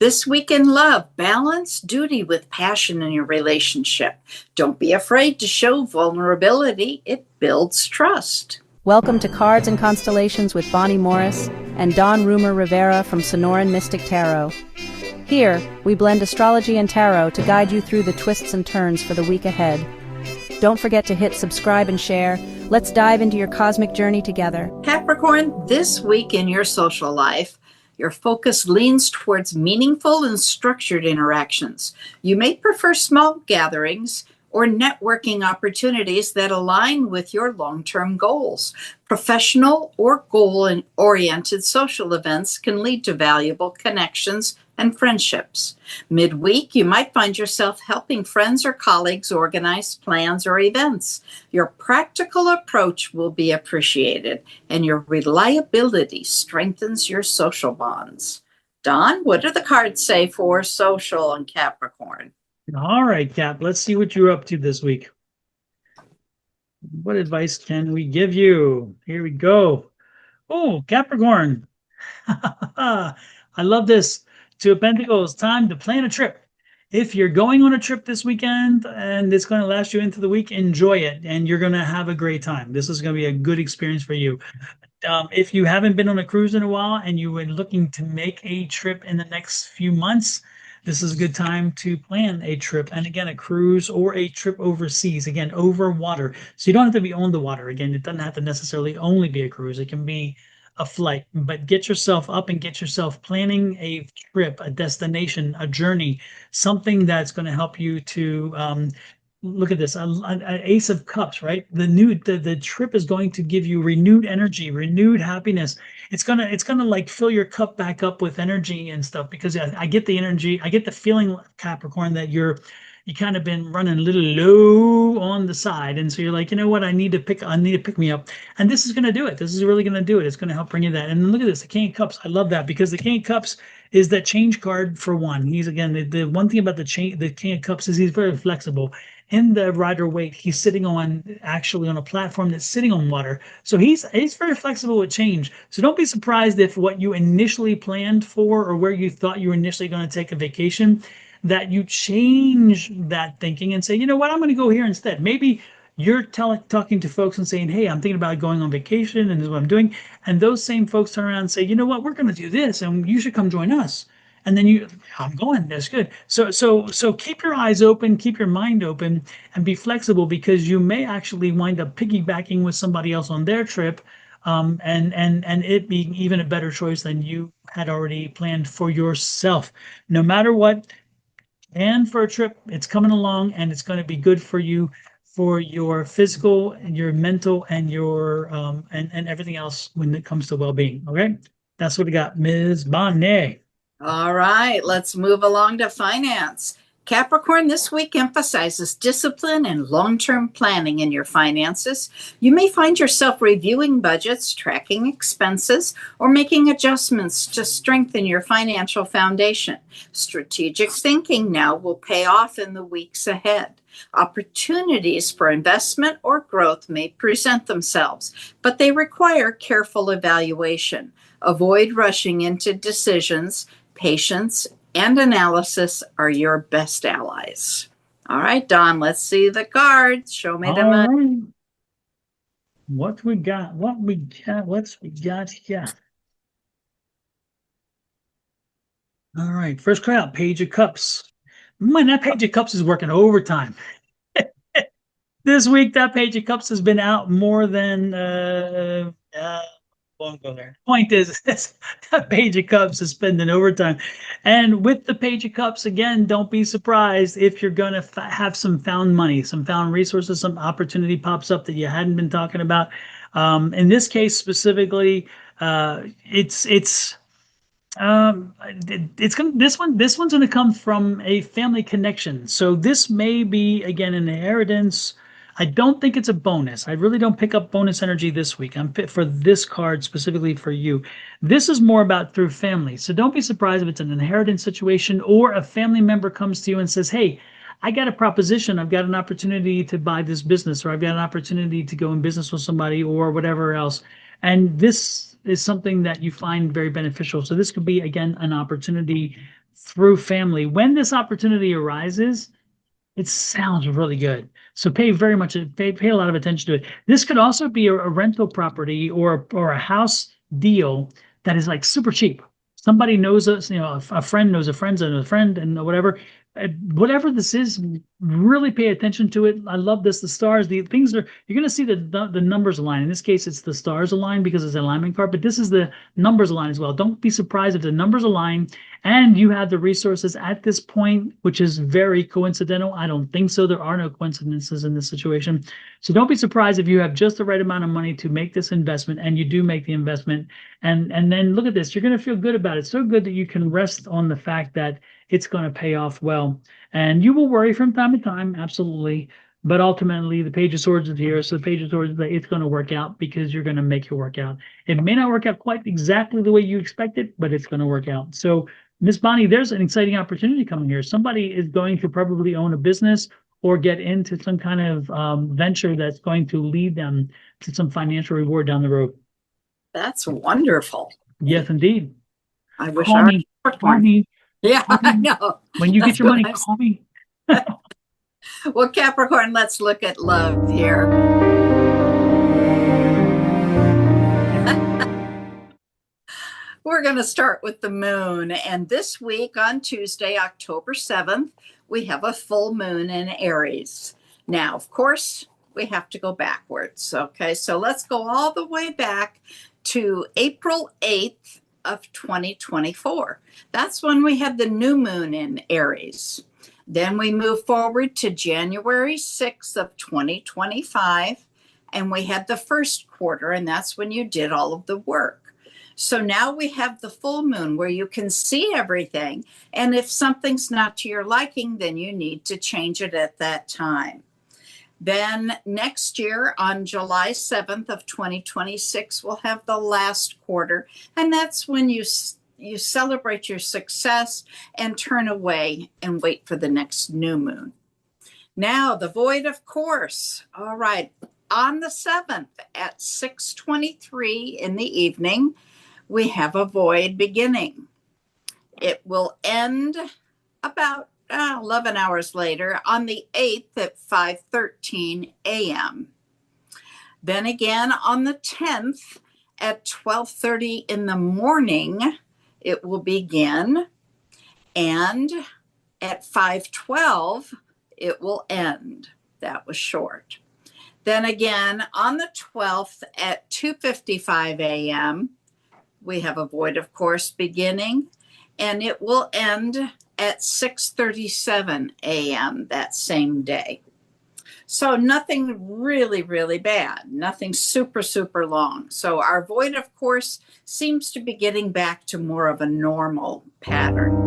This week in love, balance duty with passion in your relationship. Don't be afraid to show vulnerability. It builds trust. Welcome to Cards and Constellations with Bonnie Morris and Dawn Rumor Rivera from Sonoran Mystic Tarot. Here, we blend astrology and tarot to guide you through the twists and turns for the week ahead. Don't forget to hit subscribe and share. Let's dive into your cosmic journey together. Capricorn, this week in your social life, your focus leans towards meaningful and structured interactions. You may prefer small gatherings or networking opportunities that align with your long-term goals. Professional or goal-oriented social events can lead to valuable connections and friendships. Midweek, you might find yourself helping friends or colleagues organize plans or events. Your practical approach will be appreciated, and your reliability strengthens your social bonds. Don, what do the cards say for social and Capricorn? All right, Cap, let's see what you're up to this week. What advice can we give you? Here we go. Oh, Capricorn. I love this. Two of Pentacles, time to plan a trip. If you're going on a trip this weekend and it's going to last you into the week, enjoy it, and you're going to have a great time. This is going to be a good experience for you. If you haven't been on a cruise in a while and you were looking to make a trip in the next few months, this is a good time to plan a trip. And again, a cruise or a trip overseas, again, over water. So you don't have to be on the water. Again, it doesn't have to necessarily only be a cruise. It can be a flight, but get yourself up and get yourself planning a trip, a destination, a journey, something that's going to help you to look at this, an Ace of Cups, right? The trip is going to give you renewed energy, renewed happiness. It's gonna like fill your cup back up with energy and stuff, because I get the energy, I get the feeling, Capricorn, that you kind of been running a little low on the side, and so you're like, you know what, I need to pick me up, and this is gonna do it. This is really gonna do it. It's gonna help bring you that. And look at this, the King of Cups. I love that, because the King of Cups is that change card for one. He's, again, the one thing about the King of Cups is he's very flexible. In the Rider-Waite, he's sitting actually on a platform that's sitting on water. So he's very flexible with change. So don't be surprised if what you initially planned for, or where you thought you were initially going to take a vacation, that you change that thinking and say, you know what, I'm going to go here instead. Maybe you're talking to folks and saying, hey, I'm thinking about going on vacation, and this is what I'm doing. And those same folks turn around and say, you know what, we're going to do this, and you should come join us. And then I'm going, that's good. So keep your eyes open, keep your mind open, and be flexible, because you may actually wind up piggybacking with somebody else on their trip, and it being even a better choice than you had already planned for yourself. No matter what, and for a trip, it's coming along, and it's going to be good for you, for your physical and your mental and your and everything else when it comes to well-being. Okay, that's what we got, Ms. Bonnie. All right, let's move along to finance. Capricorn, this week emphasizes discipline and long-term planning in your finances. You may find yourself reviewing budgets, tracking expenses, or making adjustments to strengthen your financial foundation. Strategic thinking now will pay off in the weeks ahead. Opportunities for investment or growth may present themselves, but they require careful evaluation. Avoid rushing into decisions. Patience and analysis are your best allies. All right, Don, let's see the cards. Show me the money. Right. What we got here. All right, first card out, Page of Cups. Man, that Page of Cups is working overtime. This week, that Page of Cups has been out more than won't go there. Point is, that Page of Cups is spending overtime. And with the Page of Cups, again, don't be surprised if you're going to have some found money, some found resources, some opportunity pops up that you hadn't been talking about. In this case specifically, this one's going to come from a family connection. So this may be, again, an inheritance. I don't think it's a bonus. I really don't pick up bonus energy this week. I'm fit for this card specifically for you. This is more about through family. So don't be surprised if it's an inheritance situation, or a family member comes to you and says, hey, I got a proposition. I've got an opportunity to buy this business, or I've got an opportunity to go in business with somebody, or whatever else. And this is something that you find very beneficial. So this could be, again, an opportunity through family. When this opportunity arises, it sounds really good. So pay a lot of attention to it. This could also be a rental property or a house deal that is like super cheap. Somebody knows us, a friend knows a friend and a friend and whatever. Whatever this is, really pay attention to it. I love this. The stars, the things are, you're going to see the numbers align. In this case, it's the stars align because it's an alignment card, but this is the numbers align as well. Don't be surprised if the numbers align and you have the resources at this point, which is very coincidental. I don't think so. There are no coincidences in this situation. So don't be surprised if you have just the right amount of money to make this investment and you do make the investment. And then look at this. You're going to feel good about it. So good that you can rest on the fact that it's going to pay off well. And you will worry from time to time, absolutely. But ultimately, the Page of Swords is here. So the Page of Swords, it's going to work out because you're going to make it work out. It may not work out quite exactly the way you expect it, but it's going to work out. So Miss Bonnie, there's an exciting opportunity coming here. Somebody is going to probably own a business or get into some kind of venture that's going to lead them to some financial reward down the road. That's wonderful. Yes, indeed. I wish Call I me. Call me. Yeah, I know. When you get your money, call me. Well, Capricorn, let's look at love here. We're going to start with the moon. And this week on Tuesday, October 7th, we have a full moon in Aries. Now, of course, we have to go backwards. Okay, so let's go all the way back to April 8th of 2024. That's when we had the new moon in Aries. Then we move forward to January 6th of 2025, and we had the first quarter, and that's when you did all of the work. So now we have the full moon where you can see everything, and if something's not to your liking, then you need to change it at that time. Then next year on July 7th of 2026, we'll have the last quarter, and that's when you celebrate your success and turn away and wait for the next new moon. Now, the void, of course. All right. On the 7th at 6:23 in the evening, we have a void beginning. It will end about 11 hours later on the 8th at 5:13 a.m. Then again on the 10th at 12:30 in the morning, it will begin, and at 5:12, it will end. That was short. Then again, on the 12th at 2:55 a.m., we have a void, of course, beginning, and it will end at 6:37 a.m. that same day. So nothing really, really bad, nothing super, super long. So our void, of course, seems to be getting back to more of a normal pattern.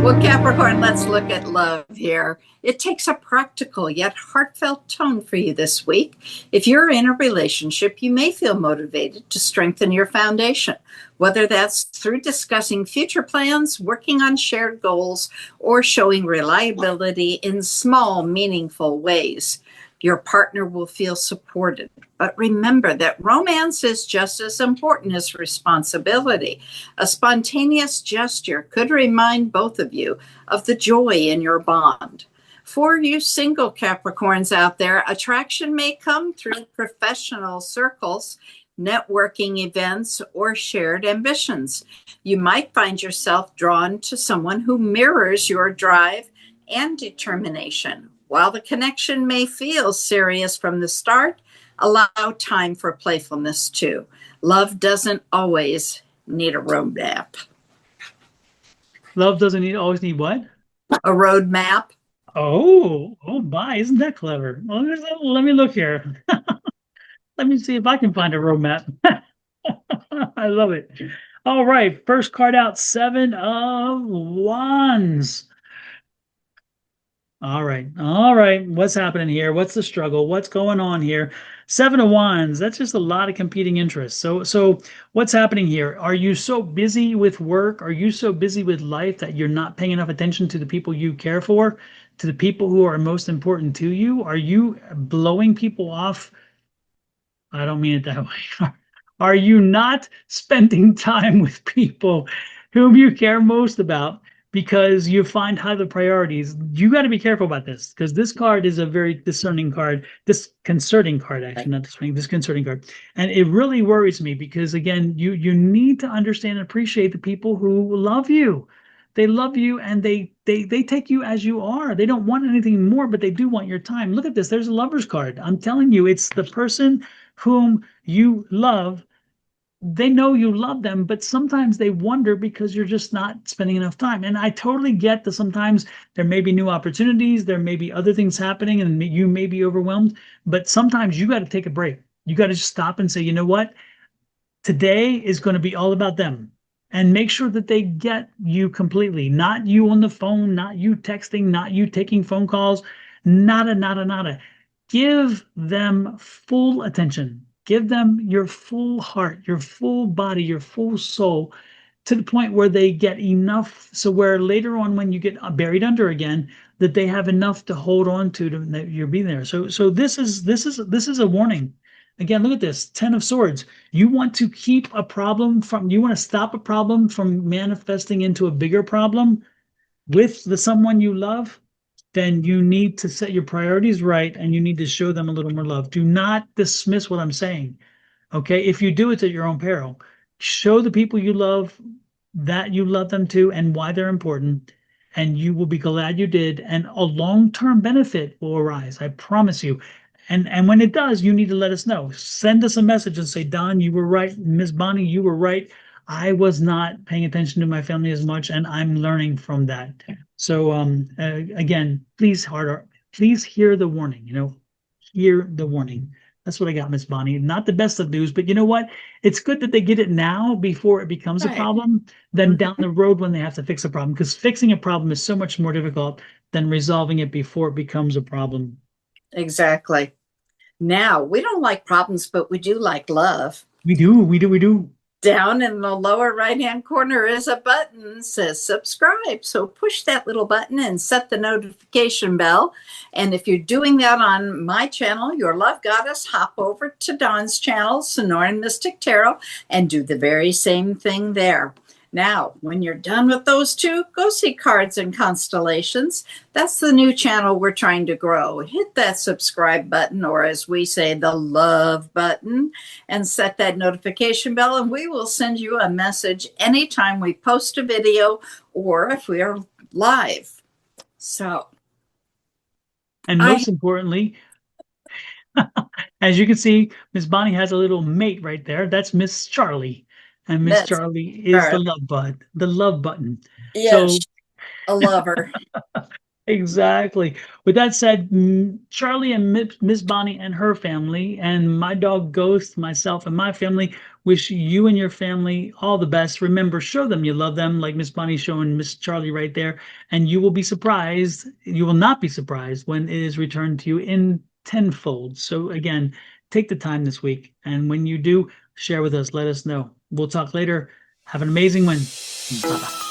Well, Capricorn, let's look at love here. It takes a practical yet heartfelt tone for you this week. If you're in a relationship, you may feel motivated to strengthen your foundation, whether that's through discussing future plans, working on shared goals, or showing reliability in small, meaningful ways. Your partner will feel supported. But remember that romance is just as important as responsibility. A spontaneous gesture could remind both of you of the joy in your bond. For you single Capricorns out there, attraction may come through professional circles, networking events, or shared ambitions. You might find yourself drawn to someone who mirrors your drive and determination. While the connection may feel serious from the start, allow time for playfulness too. Love doesn't always need a roadmap. Love doesn't always need what? A roadmap. Oh, my, isn't that clever? Well, let me look here. Let me see if I can find a roadmap. I love it. All right, first card out, 7 of Wands. All right. What's happening here? What's the struggle? What's going on here? 7 of Wands. That's just a lot of competing interests. So what's happening here? Are you so busy with work? Are you so busy with life that you're not paying enough attention to the people you care for, to the people who are most important to you? Are you blowing people off? I don't mean it that way. Are you not spending time with people whom you care most about because you find high the priorities? You got to be careful about this because this card is a very discerning card, disconcerting card, actually, not discerning, disconcerting card. And it really worries me because, again, you need to understand and appreciate the people who love you. They love you and they take you as you are. They don't want anything more, but they do want your time. Look at this. There's a lover's card. I'm telling you, it's the person whom you love. They know you love them, but sometimes they wonder because you're just not spending enough time. And I totally get that sometimes there may be new opportunities, there may be other things happening, and you may be overwhelmed. But sometimes you got to take a break. You got to just stop and say, you know what? Today is going to be all about them. And make sure that they get you completely, not you on the phone, not you texting, not you taking phone calls, nada, nada, nada. Give them full attention. Give them your full heart, your full body, your full soul to the point where they get enough. So where later on, when you get buried under again, that they have enough to hold on to that you're being there. So this is a warning. Again, look at this, 10 of Swords. You want to keep a problem from, you want to stop a problem from manifesting into a bigger problem with someone you love, then you need to set your priorities right and you need to show them a little more love. Do not dismiss what I'm saying. Okay. If you do, it's at your own peril. Show the people you love that you love them too and why they're important. And you will be glad you did. And a long-term benefit will arise. I promise you. And when it does, you need to let us know. Send us a message and say, Don, you were right. Miss Bonnie, you were right. I was not paying attention to my family as much, and I'm learning from that. So again, please hear the warning, hear the warning. That's what I got, Miss Bonnie. Not the best of news, but you know what? It's good that they get it now before it becomes a problem than down the road when they have to fix a problem, because fixing a problem is so much more difficult than resolving it before it becomes a problem. Exactly. Now, we don't like problems, but we do like love. We do. Down in the lower right-hand corner is a button that says subscribe. So push that little button and set the notification bell. And if you're doing that on my channel, Your Love Goddess, hop over to Dawn's channel, Sonoran Mystic Tarot, and do the very same thing there. Now, when you're done with those two, go see Cards and Constellations. That's the new channel we're trying to grow. Hit that subscribe button, or as we say, the love button, and set that notification bell, and we will send you a message anytime we post a video or if we are live. So, and most importantly, as you can see, Miss Bonnie has a little mate right there. That's Miss Charlie. And Miss Charlie is the love button. Yes, so, a lover. Exactly. With that said, Charlie and Miss Bonnie and her family, and my dog Ghost, myself and my family, wish you and your family all the best. Remember, show them you love them, like Miss Bonnie showing Miss Charlie right there, and you will be surprised. You will not be surprised when it is returned to you in tenfold. So again, take the time this week, and when you do, share with us. Let us know. We'll talk later. Have an amazing one. Bye-bye.